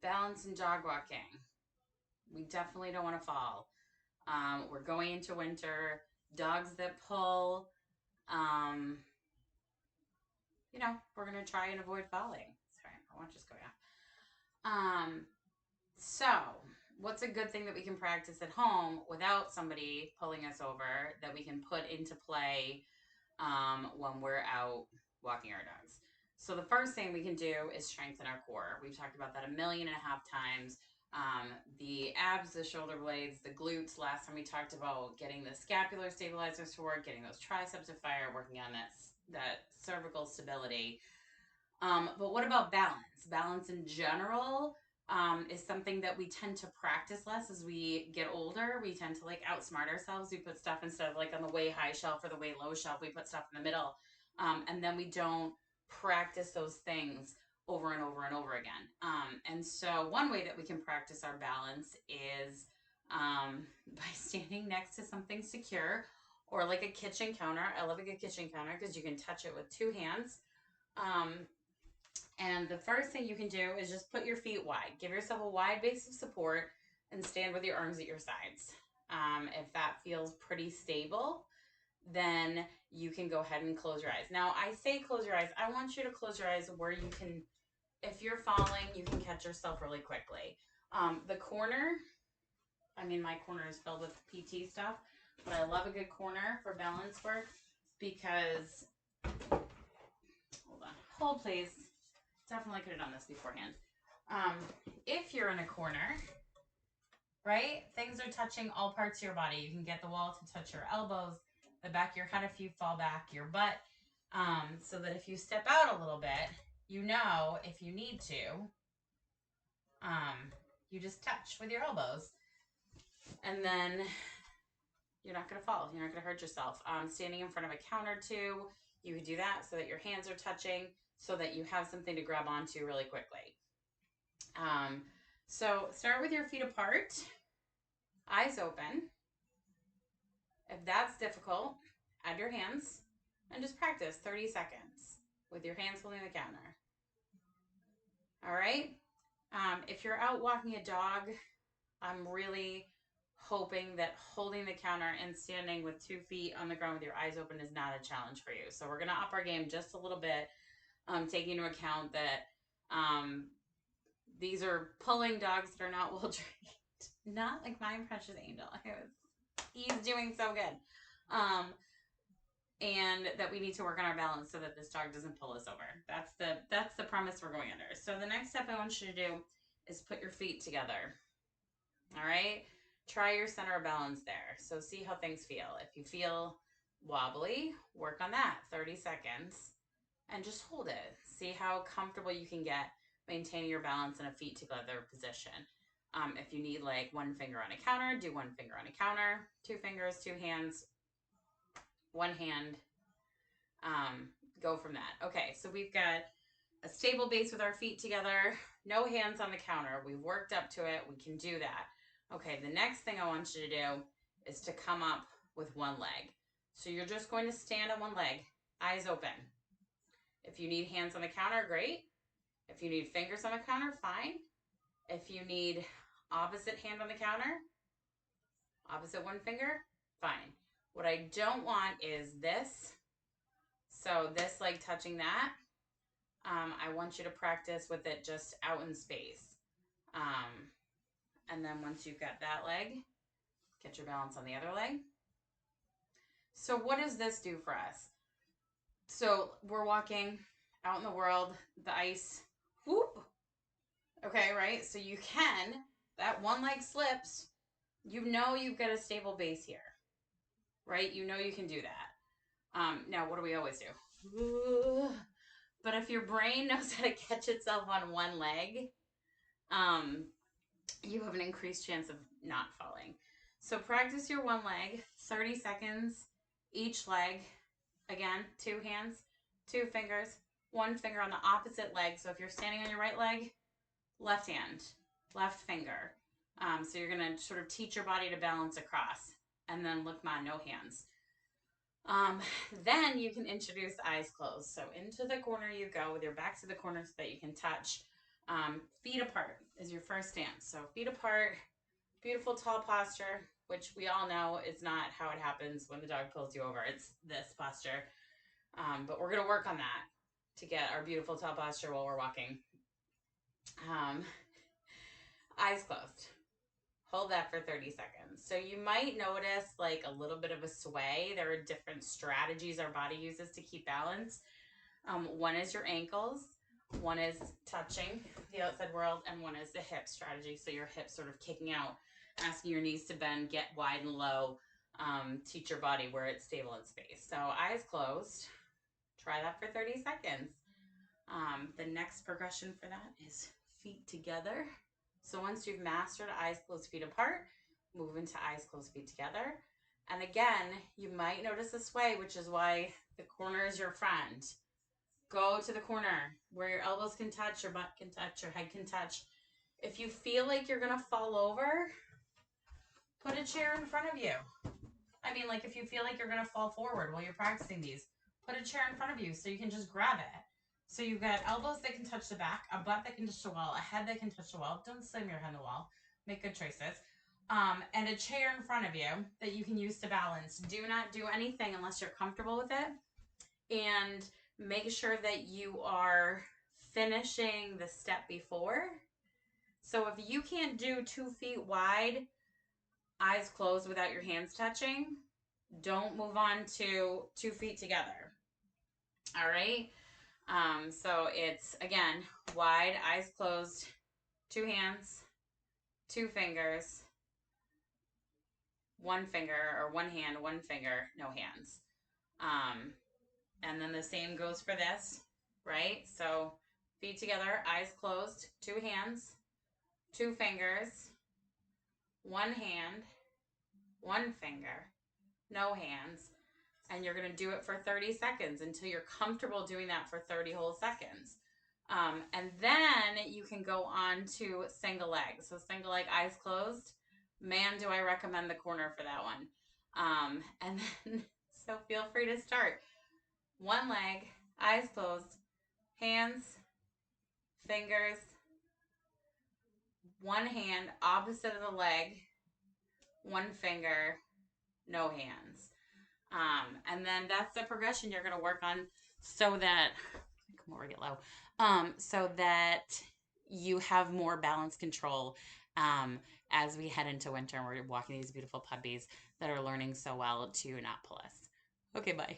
balance and dog walking. We definitely don't want to fall. We're going into winter. Dogs that pull, um, we're going to try and avoid falling. Sorry, my watch is going off. So, what's a good thing that we can practice at home without somebody pulling us over that we can put into play when we're out walking our dogs? So, the first thing we can do is strengthen our core. We've talked about that 1.5 million times. The abs, the shoulder blades, the glutes. Last time we talked about getting the scapular stabilizers to work, getting those triceps to fire, working on that cervical stability. But what about balance? Balance in general is something that we tend to practice less as we get older. We tend to like outsmart ourselves. We put stuff instead of like on the way high shelf or the way low shelf, we put stuff in the middle. And then we don't practice those things over and over and over again. And so one way that we can practice our balance is by standing next to something secure or like a kitchen counter. I love a good kitchen counter because you can touch it with two hands. And the first thing you can do is just put your feet wide. Give yourself a wide base of support and stand with your arms at your sides. If that feels pretty stable, then you can go ahead and close your eyes. Now, I say close your eyes. I want you to close your eyes where you can, if you're falling, you can catch yourself really quickly. The corner, my corner is filled with PT stuff, but I love a good corner for balance work because, hold please. Definitely could have done this beforehand. If you're in a corner, right, things are touching all parts of your body. You can get the wall to touch your elbows, the back of your head if you fall back, your butt, so that if you step out a little bit, if you need to, you just touch with your elbows. And then you're not going to fall. You're not going to hurt yourself. Standing in front of a counter too, you could do that so that your hands are touching, so that you have something to grab onto really quickly. So start with your feet apart, eyes open. If that's difficult, add your hands and just practice 30 seconds with your hands holding the counter. All right. If you're out walking a dog, I'm really hoping that holding the counter and standing with 2 feet on the ground with your eyes open is not a challenge for you. So we're going to up our game just a little bit, taking into account that these are pulling dogs that are not well trained. Not like my precious angel. He's doing so good. And that we need to work on our balance so that this dog doesn't pull us over. That's the premise we're going under. So the next step I want you to do is put your feet together. All right? Try your center of balance there. So see how things feel. If you feel wobbly, work on that 30 seconds and just hold it. See how comfortable you can get maintaining your balance in a feet together position. If you need like 1 finger on a counter, do 1 finger on a counter, 2 fingers, 2 hands, 1 hand. Go from that. Okay, so we've got a stable base with our feet together, no hands on the counter. We've worked up to it. We can do that. Okay, the next thing I want you to do is to come up with 1 leg. So you're just going to stand on 1 leg, eyes open. If you need hands on the counter, great. If you need fingers on the counter, fine. If you need opposite hand on the counter, opposite 1 finger, fine. What I don't want is this. So this leg touching that. I want you to practice with it just out in space. And then once you've got that leg, get your balance on the other leg. So what does this do for us? So we're walking out in the world, the ice, whoop. Okay, right? So you can, that 1 leg slips, you've got a stable base here, right? You can do that. Now, what do we always do? Ooh. But if your brain knows how to catch itself on 1 leg, you have an increased chance of not falling. So practice your 1 leg, 30 seconds, each leg. Again, 2 hands, 2 fingers, 1 finger on the opposite leg. So if you're standing on your right leg, left hand, left finger. So you're going to sort of teach your body to balance across. And then look, no hands. Then you can introduce eyes closed. So into the corner you go with your back to the corner so that you can touch Feet apart is your first stance. So feet apart, beautiful tall posture, which we all know is not how it happens when the dog pulls you over. It's this posture. But we're going to work on that to get our beautiful tall posture while we're walking. Eyes closed. Hold that for 30 seconds. So you might notice like a little bit of a sway. There are different strategies our body uses to keep balance. One is your ankles, one is touching the outside world, and one is the hip strategy. So your hips sort of kicking out, asking your knees to bend, get wide and low, teach your body where it's stable in space. So eyes closed. Try that for 30 seconds. The next progression for that is feet together. So once you've mastered eyes closed, feet apart, move into eyes closed, feet together. And again, you might notice a sway, which is why the corner is your friend. Go to the corner where your elbows can touch, your butt can touch, your head can touch. If you feel like you're going to fall over, put a chair in front of you. I mean, like if you feel like you're going to fall forward while you're practicing these, put a chair in front of you so you can just grab it. So you've got elbows that can touch the back, a butt that can touch the wall, a head that can touch the wall. Don't slam your head on the wall. Make good choices. And a chair in front of you that you can use to balance. Do not do anything unless you're comfortable with it. And make sure that you are finishing the step before. So if you can't do 2 feet wide, eyes closed without your hands touching, don't move on to 2 feet together. All right. So it's again, wide, eyes closed, 2 hands, 2 fingers, 1 finger, or 1 hand, 1 finger, no hands. And then the same goes for this, right? So feet together, eyes closed, 2 hands, 2 fingers, 1 hand, 1 finger, no hands. And you're going to do it for 30 seconds until you're comfortable doing that for 30 whole seconds. And then you can go on to single leg. So single leg, eyes closed. Man, do I recommend the corner for that one. And then, so feel free to start. 1 leg, eyes closed, hands, fingers, 1 hand, opposite of the leg, 1 finger, no hands. And then that's the progression you're going to work on so that, come over, get low, so that you have more balance control as we head into winter and we're walking these beautiful puppies that are learning so well to not pull us. Okay, bye.